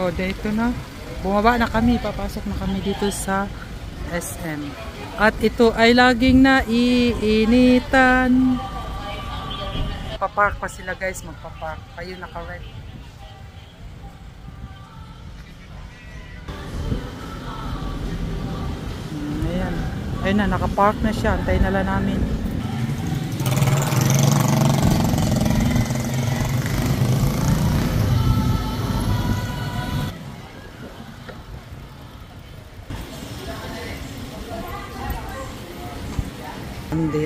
O, dito na. Bumaba na kami. Papasok na kami dito sa SM. At ito ay laging naiinitan. Papark pa sila guys. Magpapark. Kayo naka-rent. Ayan. Ayun na. Naka-park na siya. Antayin na lang namin. Hindi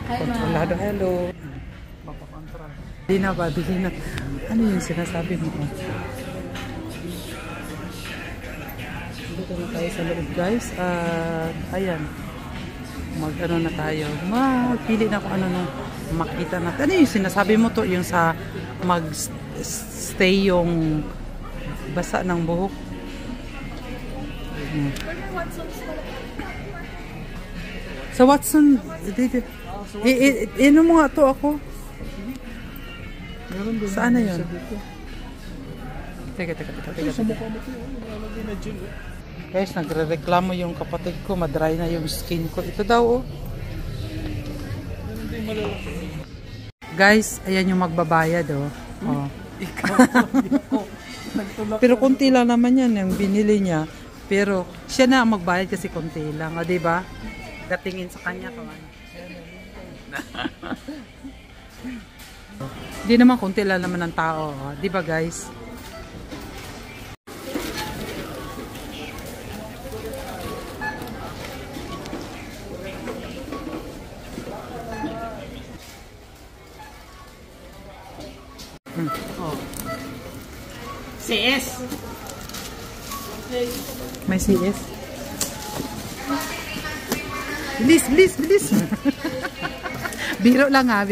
kontrolado. Hello. Mapakontrol. Hindi na ba? Bili na. Ano yung sinasabi mo? Dito na tayo sa loob guys. Ayan. Mag-ano na tayo. Magpili na kung ano na makita natin. Ano yung sinasabi mo to? Yung sa mag-stay yung basa ng buhok. Sa Watson, ano mo nga to ako? Saan na yun? Teka. Guys, nagre-reklamo yung kapatid ko, madry na yung skin ko. Ito daw, oh. Guys, ayan yung magbabayad, oh. Pero konti lang naman yan, yung binili niya. Pero siya na ang magbayad kasi konti lang, di ba? Datingin sa kanya kawan. Hindi naman konti lang naman ng tao, di ba guys? CS. May CS. Bilis. Biro lang ha.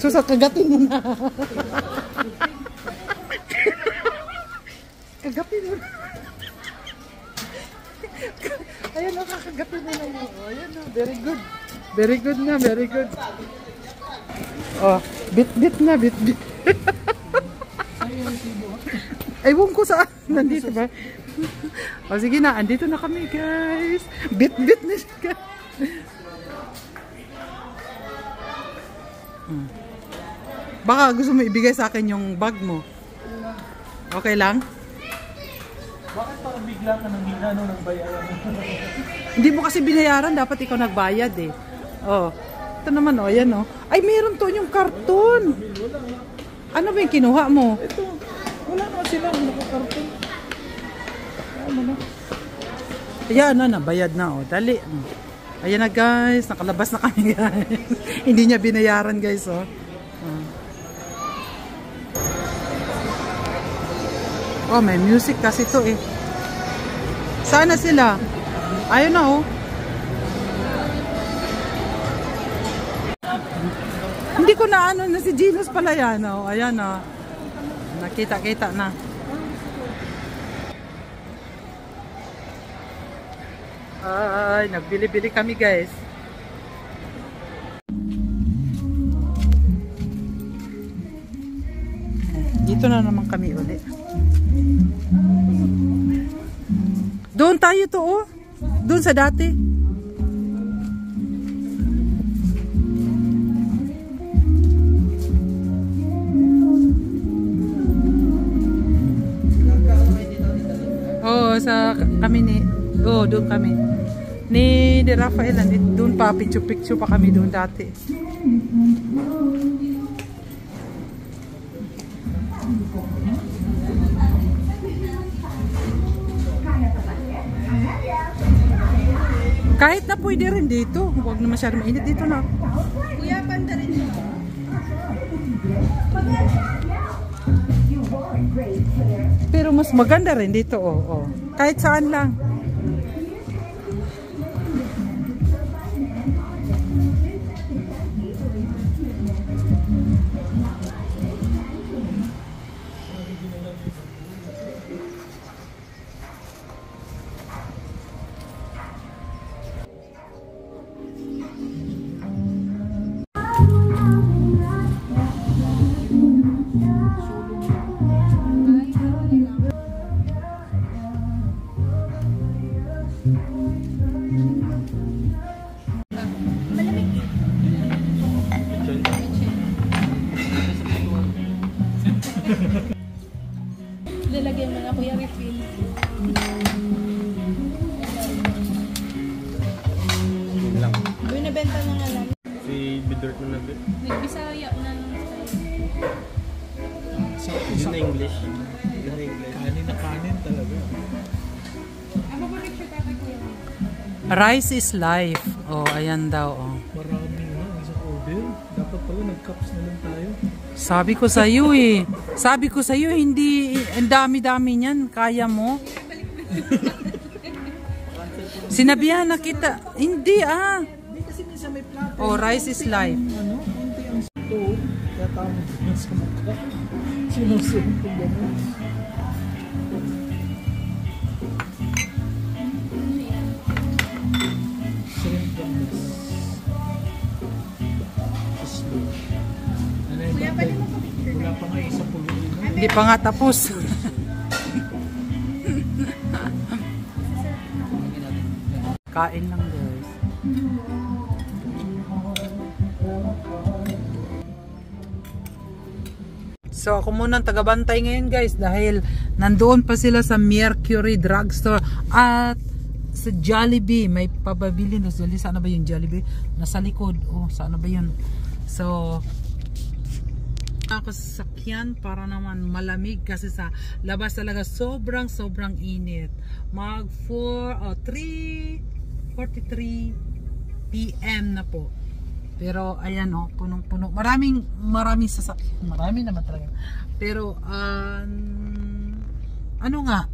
Susat, kagatin mo na. Kagatin mo na. Ayan o, kakagatin mo na mo. Ayan o, very good. Very good na, very good. Oh, bit na. Ewan ko saan. Nandito ba? O sige na, andito na kami guys. Bit na siya. Baka gusto mo ibigay sa akin yung bag mo. Okay lang? Bakit parang bigla ka nang ginano ng bayaran? Hindi mo kasi binayaran, dapat ikaw nagbayad eh. Oh. Ito naman oh, ayan oh. Ay, meron to yung karton. Ano ba yung kinuha mo? Ito. Wala naman silang nakakarton. Ano na? Ayan na, bayad na oh. Dali. Ayan na guys, nakalabas na kami guys. Hindi niya binayaran guys oh. Oh, may music kasi to eh. Saan na sila? Ayun na oh. Hindi ko na ano na si Ginos pala yan oh. Ayan oh. Nakita na. Ay, nagbili-bili kami guys. Dito na naman kami ulit. Doon tayo to oh. Doon sa dati. Oh, sa kami ni doon kami. Ni Rafael, doon pa picture pa kami doon dati. Kahit na pwede rin dito. Huwag na masyadong mainit dito na. Kuya, panda rin dito. Pero mas maganda rin dito oh. Kahit saan lang. Lagyan mo na kuya refill. Yun lang. Doon nabenta na nga lang. Si Bidort na nabi. Nagbisaya na lang tayo. Yun na English. Yun na English. Kanin na kanin talaga. Ano ba picture tatay kuya? Rice is life. Oh, ayan daw. Oh. Marami nga ang isang order. Dapat pala nag-cups na lang tayo. Sabi ko sa iyo eh. Sabi ko sa iyo hindi ang dami-dami niyan. Kaya mo? Sinabihan na kita. Hindi ah. Hindi kasi minsan may plato. Oh, rice is life. Ano? Kunti ang stove. Kaya tama din sa mukha. Sinusunod ko gano'n. Shrimp gummies. Slow. Ano yung Kuya, pwede mo pa picture? wala pa nga isang pulo na. Hindi pa nga tapos. Kain lang guys. So ako muna ang tagabantay ngayon guys dahil nandoon pa sila sa Mercury Drugstore at sa Jollibee. May pababili na Jollibee. Saan na ba yung Jollibee? Nasa likod. Oh, saan na ba yun? So ako sa sakyan para naman malamig kasi sa labas talaga sobrang init. Mag 3:43 PM na po. Pero ayan oh, punong-puno. Maraming sasakyan. Marami naman talaga. Pero ano nga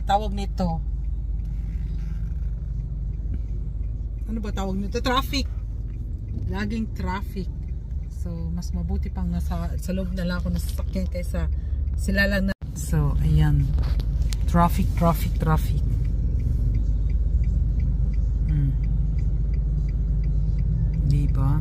tawag nito? Ano ba tawag nito? Traffic. Laging traffic. So mas mabuti pang nasa sa loob na lang ako ng sasakyan kaysa sila lang na. So ayan. Traffic. Diba?